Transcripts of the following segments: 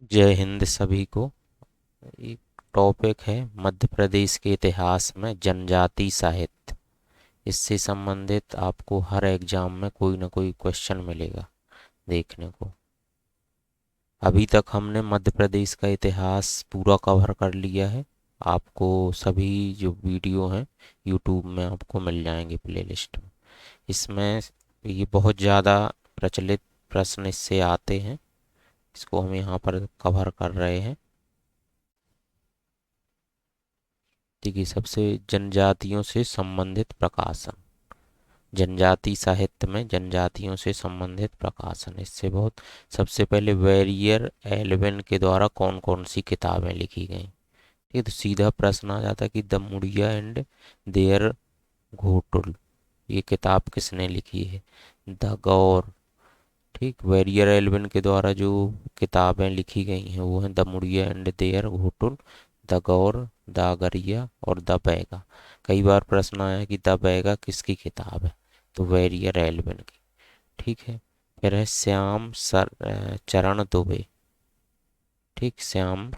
जय हिंद सभी को। एक टॉपिक है मध्य प्रदेश के इतिहास में जनजाति साहित्य। इससे संबंधित आपको हर एग्जाम में कोई ना कोई क्वेश्चन मिलेगा देखने को। अभी तक हमने मध्य प्रदेश का इतिहास पूरा कवर कर लिया है। आपको सभी जो वीडियो हैं यूट्यूब में आपको मिल जाएंगे प्लेलिस्ट में। इसमें ये बहुत ज़्यादा प्रचलित प्रश्न इससे आते हैं। इसको हम यहाँ पर कवर कर रहे हैं। ठीक है, सबसे जनजातियों से संबंधित प्रकाशन। जनजाति साहित्य में जनजातियों से संबंधित प्रकाशन इससे बहुत। सबसे पहले वेरियर एल्विन के द्वारा कौन कौन सी किताबें लिखी गई। ये तो सीधा प्रश्न आ जाता कि the Muria and their Ghotul, ये किताब किसने लिखी है। द गौर। ठीक, वेरियर एल्विन के द्वारा जो किताबें लिखी गई हैं वो हैं the Muria and their Ghotul, the Gaur, the Agaria और द बैगा। कई बार प्रश्न आया कि द बैगा किसकी किताब है, तो वेरियर एल्विन की। ठीक है। फिर है चरण दुबे। ठीक, श्याम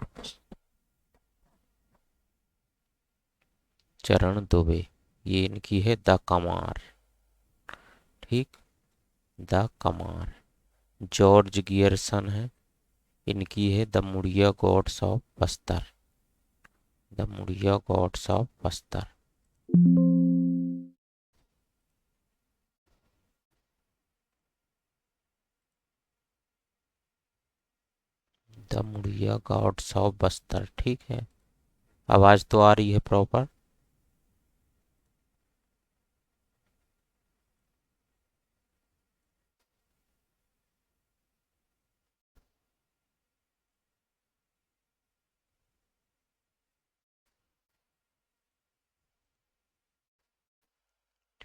चरण दुबे, ये इनकी है द कमार। ठीक, द कमार। जॉर्ज गियर्सन है, इनकी है the Muria gods of Bastar. The Muria gods of Bastar. The Muria gods of Bastar. ठीक है, आवाज तो आ रही है प्रॉपर।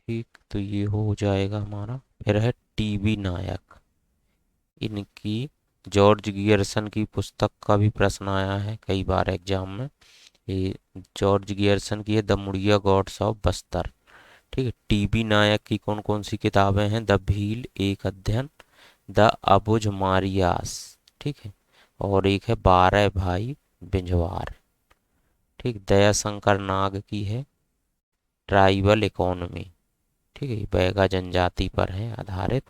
ठीक, तो ये हो जाएगा हमारा। फिर है टीबी नायक, इनकी जॉर्ज गियर्सन की पुस्तक का भी प्रश्न आया है कई बार एग्जाम में। ये जॉर्ज गियर्सन की है the Muria gods of Bastar. ठीक है। टीबी नायक की कौन कौन सी किताबें हैं। द भील एक अध्ययन, द अबुझ मारियास। ठीक है। और एक है 12 भाई बिंझवार। ठीक, दयाशंकर नाग की है ट्राइबल इकोनॉमी। ठीक है, ये बैगा जनजाति पर है आधारित।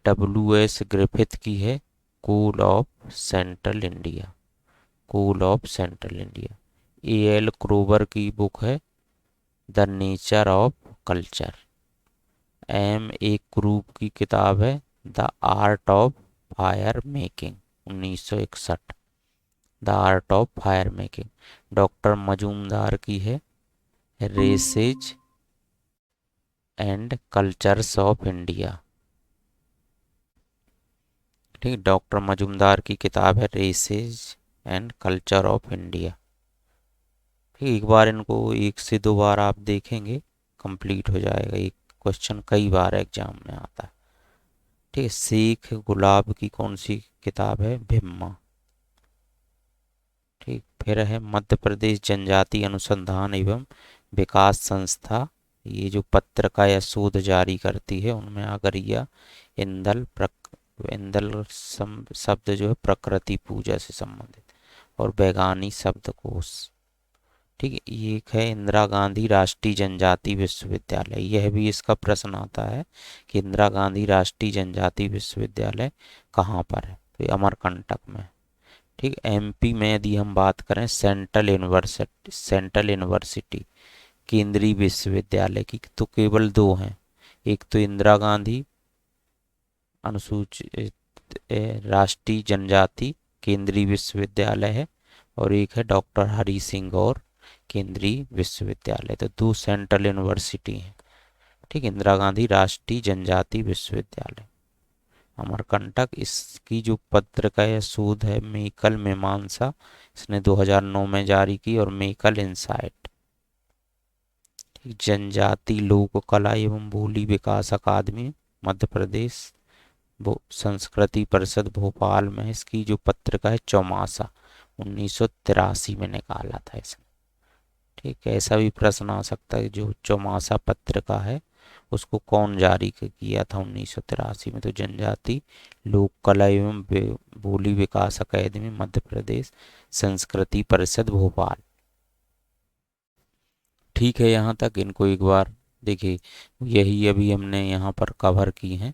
डब्ल्यू एस ग्रिफिथ की है Kols of Central India. Kols of Central India. A L Kroeber की बुक है the nature of culture. M A Krupp की किताब है the art of fire making 1961। The art of fire making. Doctor Majumdar की है races and cultures of India. ठीक, doctor Majumdar की किताब है races and culture of India. ठीक, एक बार इनको एक से दो बार आप देखेंगे कंप्लीट हो जाएगा। एक क्वेश्चन कई बार एग्जाम में आता है। ठीक है। शेख गुलाब की कौन सी किताब है भिम्मा। ठीक, फिर है मध्य प्रदेश जनजाति अनुसंधान एवं विकास संस्था। ये जो पत्रिका या शोध जारी करती है उनमें अगरिया इंदल इंदल शब्द जो है प्रकृति पूजा से संबंधित। और बैगानी शब्दकोश। ठीक है। ये एक है इंदिरा गांधी राष्ट्रीय जनजाति विश्वविद्यालय। यह भी इसका प्रश्न आता है कि इंदिरा गांधी राष्ट्रीय जनजाति विश्वविद्यालय कहाँ पर है, तो ये अमरकंटक में है। ठीक, एमपी में यदि हम बात करें सेंट्रल यूनिवर्सिटी केंद्रीय विश्वविद्यालय की, तो केवल दो हैं। एक तो इंदिरा गांधी अनुसूचित राष्ट्रीय जनजाति केंद्रीय विश्वविद्यालय है, और एक है डॉक्टर हरि सिंह और केंद्रीय विश्वविद्यालय। तो दो सेंट्रल यूनिवर्सिटी हैं। ठीक, इंदिरा गांधी राष्ट्रीय जनजाति विश्वविद्यालय अमरकंटक। इसकी जो पत्रिका या शोध है मेकल मीमांसा, इसने 2009 में जारी की। और मेकल इंसाइट। जनजाति लोक कला एवं बोली विकास अकादमी मध्य प्रदेश संस्कृति परिषद भोपाल में इसकी जो पत्रिका है चौमासा 1983 में निकाला था इसने। ठीक है, ऐसा भी प्रश्न आ सकता है जो चौमासा पत्रिका है उसको कौन जारी किया था 1983 में, तो जनजाति लोक कला एवं बोली विकास अकादमी मध्य प्रदेश, संस्कृति परिषद भोपाल। ठीक है, यहाँ तक इनको एक बार देखिए, यही अभी हमने यहाँ पर कवर की हैं।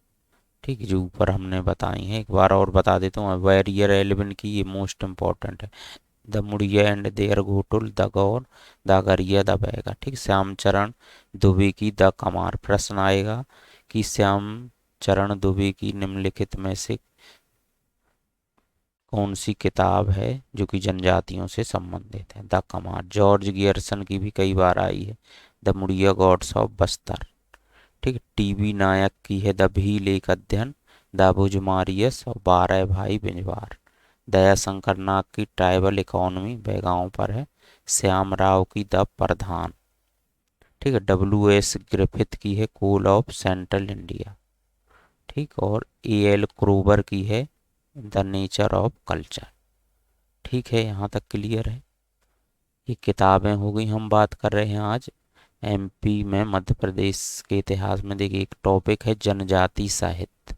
ठीक है, जो ऊपर हमने बताई हैं एक बार और बता देता हूँ। वेरियर एलिवन की ये मोस्ट इम्पॉर्टेंट है। The Muria and their Ghotul, the Gaur, the Garia, the Baiga. ठीक, श्यामचरण दुबे की द कमार। प्रश्न आएगा कि श्यामचरण दुबे की निम्नलिखित में से कौन सी किताब है जो कि जनजातियों से संबंधित है। द कमार। जॉर्ज गियर्सन की भी कई बार आई है, the Muria gods of Bastar. ठीक है, टीबी नायक की है द भील एक अध्ययन, द भुजमारियस और 12 भाई बिंजवार। दया शंकर नाग की ट्राइबल इकोनॉमी बेगांव पर है, श्याम राव की द प्रधान। ठीक है, W.S. ग्रिफिथ की है कोल ऑफ सेंट्रल इंडिया। ठीक, और A.L. क्रोबर की है द नेचर ऑफ कल्चर। ठीक है, यहाँ तक क्लियर है। ये किताबें हो गई। हम बात कर रहे हैं आज MP में मध्य प्रदेश के इतिहास में। देखिए, एक टॉपिक है जनजाति साहित्य।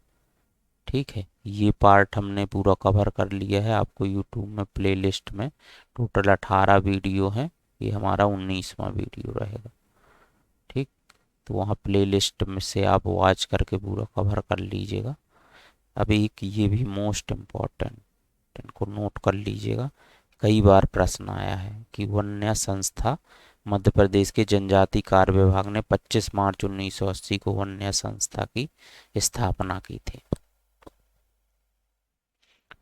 ठीक है, ये पार्ट हमने पूरा कवर कर लिया है। आपको यूट्यूब में प्लेलिस्ट में टोटल 18 वीडियो हैं, ये हमारा 19वां वीडियो रहेगा। ठीक, तो वहाँ प्लेलिस्ट में से आप वॉच करके पूरा कवर कर लीजिएगा। अभी एक ये भी मोस्ट इम्पॉर्टेंट, इनको नोट कर लीजिएगा। कई बार प्रश्न आया है कि वन्या संस्था, मध्य प्रदेश के जनजाति कार्य विभाग ने 25 मार्च 1980 को वन्या संस्था की स्थापना की थी।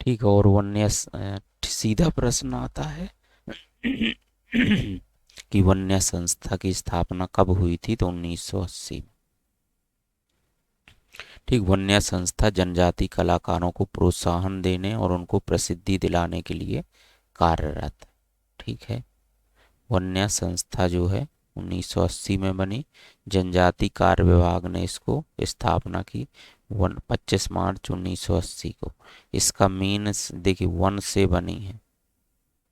ठीक, और वन्या सीधा प्रश्न आता है कि वन्या संस्था की स्थापना कब हुई थी, तो 1980 में। ठीक, वन्या संस्था जनजाति कलाकारों को प्रोत्साहन देने और उनको प्रसिद्धि दिलाने के लिए कार्यरत। ठीक है, वन्या संस्था जो है 1980 में बनी। जनजाति कार्य विभाग ने इसको स्थापना की 25 मार्च 1980 को। इसका मेन देखिए वन से बनी है।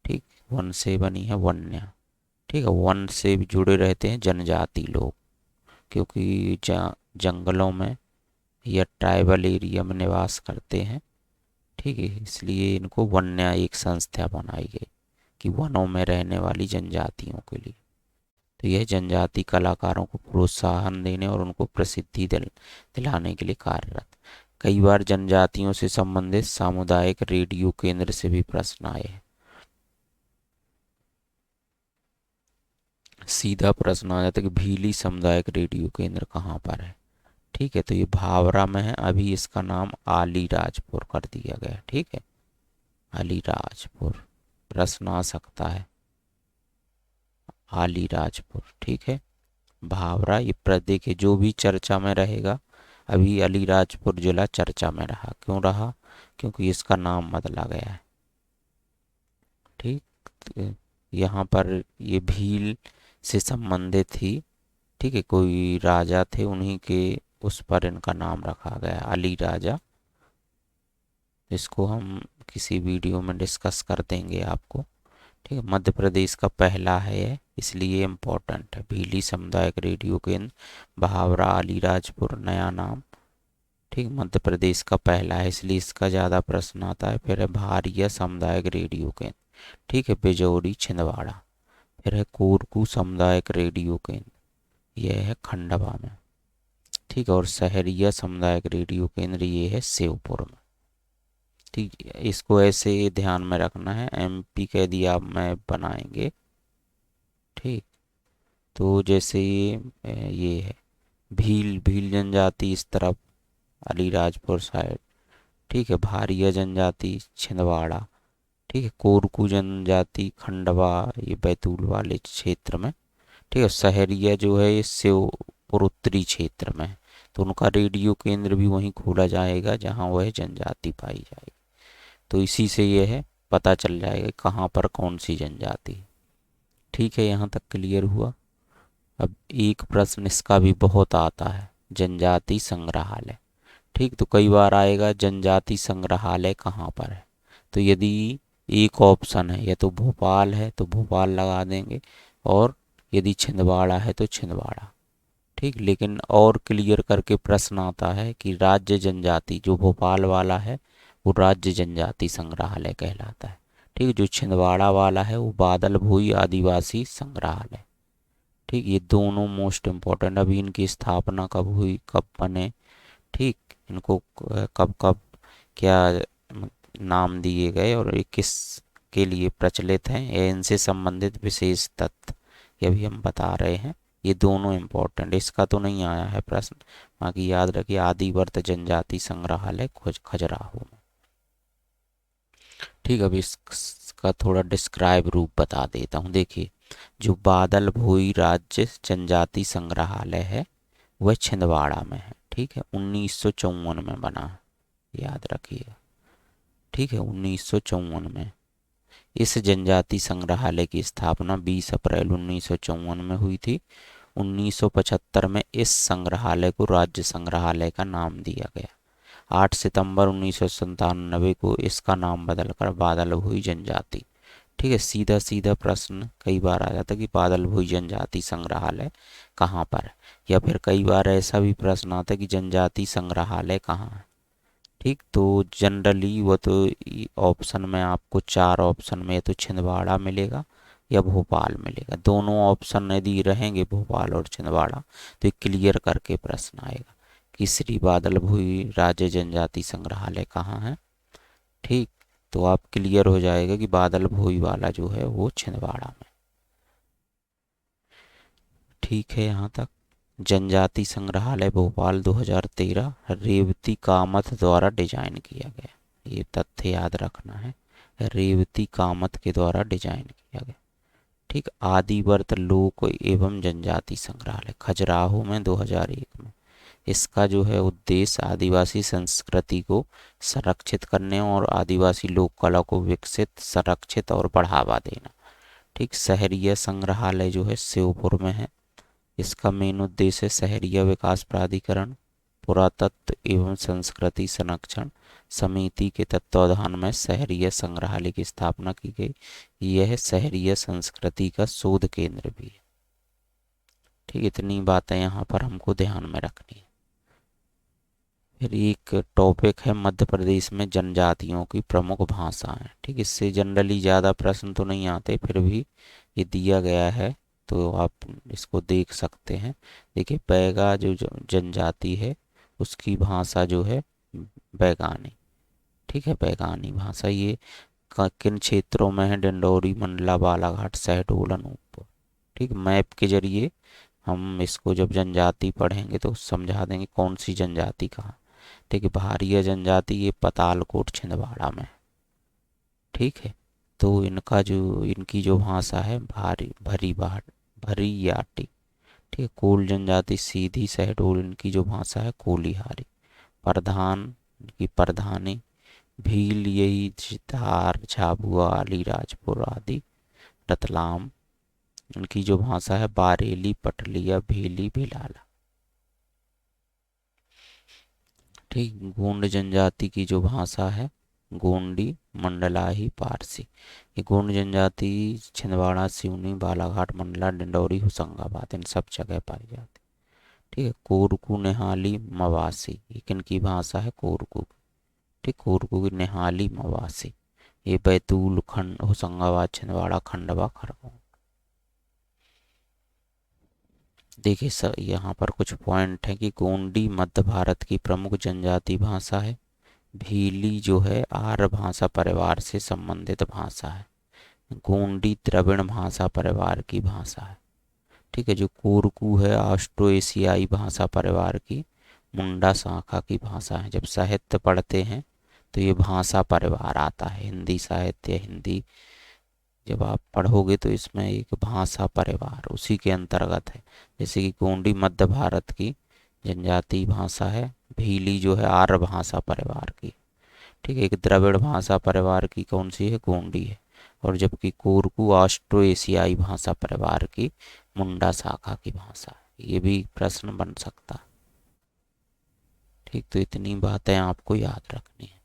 ठीक, वन से बनी है वन्या। ठीक है, वन से जुड़े रहते हैं जनजाति लोग, क्योंकि जंगलों में या ट्राइबल एरिया में निवास करते हैं। ठीक है, इसलिए इनको वन्या एक संस्था बनाई गई कि वनों में रहने वाली जनजातियों के लिए। तो यह जनजाति कलाकारों को प्रोत्साहन देने और उनको प्रसिद्धि दिलाने के लिए कार्यरत। कई बार जनजातियों से संबंधित सामुदायिक रेडियो केंद्र से भी प्रश्न आए हैं। सीधा प्रश्न आ जाता है कि भीली सामुदायिक रेडियो केंद्र कहाँ पर है। ठीक है, तो ये भावरा में है। अभी इसका नाम अलीराजपुर कर दिया गया। ठीक है, अलीराजपुर प्रश्न आ सकता है, अलीराजपुर। ठीक है, भावरा ये प्रदेश के जो भी चर्चा में रहेगा। अभी अलीराजपुर जिला चर्चा में रहा, क्यों रहा, क्योंकि इसका नाम बदला गया है। ठीक, तो यहाँ पर ये भील से संबंधित ही, ठीक है, कोई राजा थे, उन्हीं के उस पर इनका नाम रखा गया अली राजा। इसको हम किसी वीडियो में डिस्कस कर देंगे आपको। ठीक है, मध्य प्रदेश का पहला है ये, इसलिए इम्पोर्टेंट है। भीली सामुदायिक रेडियो केंद्र भावरा अलीराजपुर नया नाम। ठीक, मध्य प्रदेश का पहला है, इसलिए इसका ज़्यादा प्रश्न आता है। फिर है भारिया सामुदायिक रेडियो केंद्र। ठीक है, बिजौरी छिंदवाड़ा। फिर है कोरकू सामुदायिक रेडियो केंद्र, यह है खंडवा में। ठीक है, और सहरिया सामुदायिक रेडियो केंद्र ये है शिवपुर में। ठीक, इसको ऐसे ध्यान में रखना है, MP के यदि आप मैप बनाएंगे। ठीक, तो जैसे ये है भील जनजाति इस तरफ अलीराजपुर साइड। ठीक है, भारिया जनजाति छिंदवाड़ा। ठीक है, कोरकू जनजाति खंडवा, ये बैतूल वाले क्षेत्र में। ठीक है, सहरिया जो है ये शिवपुर उत्तरी क्षेत्र में है। तो उनका रेडियो केंद्र भी वहीं खोला जाएगा जहां वह जनजाति पाई जाएगी। तो इसी से यह है पता चल जाएगा कहाँ पर कौन सी जनजाति। ठीक है, यहाँ तक क्लियर हुआ। अब एक प्रश्न इसका भी बहुत आता है, जनजाति संग्रहालय। ठीक, तो कई बार आएगा जनजाति संग्रहालय कहाँ पर है। तो यदि एक ऑप्शन है या तो भोपाल है तो भोपाल लगा देंगे, और यदि छिंदवाड़ा है तो छिंदवाड़ा। ठीक, लेकिन और क्लियर करके प्रश्न आता है कि राज्य जनजाति जो भोपाल वाला है वो राज्य जनजाति संग्रहालय कहलाता है। ठीक है, जो छिंदवाड़ा वाला है वो बादल भोई आदिवासी संग्रहालय। ठीक, ये दोनों मोस्ट इम्पोर्टेंट। अभी इनकी स्थापना कब हुई, कब बने, ठीक, इनको कब कब क्या नाम दिए गए और ये किस के लिए प्रचलित हैं, या इनसे संबंधित विशेष तथ्य ये भी हम बता रहे हैं। ये दोनों इम्पोर्टेंट, इसका तो नहीं आया है प्रश्न, बाकी याद रखिए आदिवर्त जनजाति संग्रहालय खजुराहो में। ठीक, अब इसका थोड़ा डिस्क्राइब रूप बता देता हूँ। देखिए, जो बादल भोई राज्य जनजाति संग्रहालय है वह छिंदवाड़ा में है। ठीक है, 1954 में बना है, याद रखिएगा। ठीक है, 1954 में इस जनजाति संग्रहालय की स्थापना 20 अप्रैल 1954 में हुई थी। 1975 में इस संग्रहालय को राज्य संग्रहालय का नाम दिया गया। 8 सितंबर 1997 को इसका नाम बदलकर बादल भोई जनजाति। ठीक है, सीधा सीधा प्रश्न कई बार आ जाता है कि बादल भोई जनजाति संग्रहालय कहाँ पर है, या फिर कई बार ऐसा भी प्रश्न आता है कि जनजाति संग्रहालय कहाँ है। ठीक, तो जनरली वो तो ऑप्शन में आपको 4 ऑप्शन में तो छिंदवाड़ा मिलेगा या भोपाल मिलेगा। दोनों ऑप्शन यदि रहेंगे भोपाल और छिंदवाड़ा तो क्लियर करके प्रश्न आएगा कि श्री बादल भोई राज्य जनजाति संग्रहालय कहाँ है। ठीक, तो आप क्लियर हो जाएगा कि बादल भोई वाला जो है वो छिंदवाड़ा में। ठीक है, यहाँ तक। जनजाति संग्रहालय भोपाल 2013 रेवती कामत द्वारा डिजाइन किया गया, ये तथ्य याद रखना है, रेवती कामत के द्वारा डिजाइन किया गया। ठीक, आदिवर्त लोक एवं जनजाति संग्रहालय खजुराहो में 2001 में। इसका जो है उद्देश्य आदिवासी संस्कृति को संरक्षित करने और आदिवासी लोक कला को विकसित, संरक्षित और बढ़ावा देना। ठीक, शहरीय संग्रहालय जो है श्योपुर में है। इसका मेन उद्देश्य शहरीय विकास प्राधिकरण, पुरातत्व एवं संस्कृति संरक्षण समिति के तत्वाधान में शहरीय संग्रहालय की स्थापना की गई। यह शहरीय संस्कृति का शोध केंद्र भी है। ठीक, इतनी बातें यहाँ पर हमको ध्यान में रखनी है। फिर एक टॉपिक है मध्य प्रदेश में जनजातियों की प्रमुख भाषाएं। ठीक, इससे जनरली ज़्यादा प्रश्न तो नहीं आते, फिर भी ये दिया गया है तो आप इसको देख सकते हैं। देखिए, बैगा जो जनजाति है उसकी भाषा जो है बैगानी। ठीक है, बैगानी भाषा ये किन क्षेत्रों में है, डिंडोरी, मंडला, बालाघाट, शहडोल, अनूपपुर। ठीक, मैप के जरिए हम इसको जब जनजाति पढ़ेंगे तो समझा देंगे कौन सी जनजाति कहाँ। ठीक है, भारिया जनजाति ये पतालकोट छिंदवाड़ा में। ठीक है, तो इनकी जो भाषा है भरीयाटी। ठीक है, कोल जनजाति सीधी शहडोल, इनकी जो भाषा है कोलिहारी। प्रधान की प्रधानी भील, यही धार, झाबुआ, अलीराजपुर आदि। रतलाम, इनकी जो भाषा है बारेली, पटलिया, भीली, भिलाला। ठीक, गोंड जनजाति की जो भाषा है गोंडी, मंडलाही, पारसी। ये गोंड जनजाति छिंदवाड़ा, सिवनी, बालाघाट, मंडला, डिंडौरी, होशंगाबाद इन सब जगह पाई जाती। ठीक है, कोरकू, निहाली, मवासी, ये किनकी भाषा है कोरकू। ठीक, कोरकू की निहाली, मवासी। ये बैतूल, खंड, होशंगाबाद, छिंदवाड़ा, खंडवा, खरगोन। देखिए सर, यहाँ पर कुछ पॉइंट है कि गोंडी मध्य भारत की प्रमुख जनजाति भाषा है। भीली जो है आर्य भाषा परिवार से संबंधित भाषा है। गोंडी द्रविड़ भाषा परिवार की भाषा है। ठीक है, जो कोरकू है ऑस्ट्रो एशियाई भाषा परिवार की मुंडा शाखा की भाषा है। जब साहित्य पढ़ते हैं तो ये भाषा परिवार आता है, हिंदी साहित्य, हिंदी जब आप पढ़ोगे तो इसमें एक भाषा परिवार उसी के अंतर्गत है। जैसे कि गोंडी मध्य भारत की जनजाति भाषा है, भीली जो है आर्य भाषा परिवार की। ठीक है, एक द्रविड़ भाषा परिवार की कौन सी है, गोंडी है। और जबकि कोरकू ऑस्ट्रो एशियाई भाषा परिवार की मुंडा शाखा की भाषा है। ये भी प्रश्न बन सकता है। ठीक, तो इतनी बातें आपको याद रखनी है।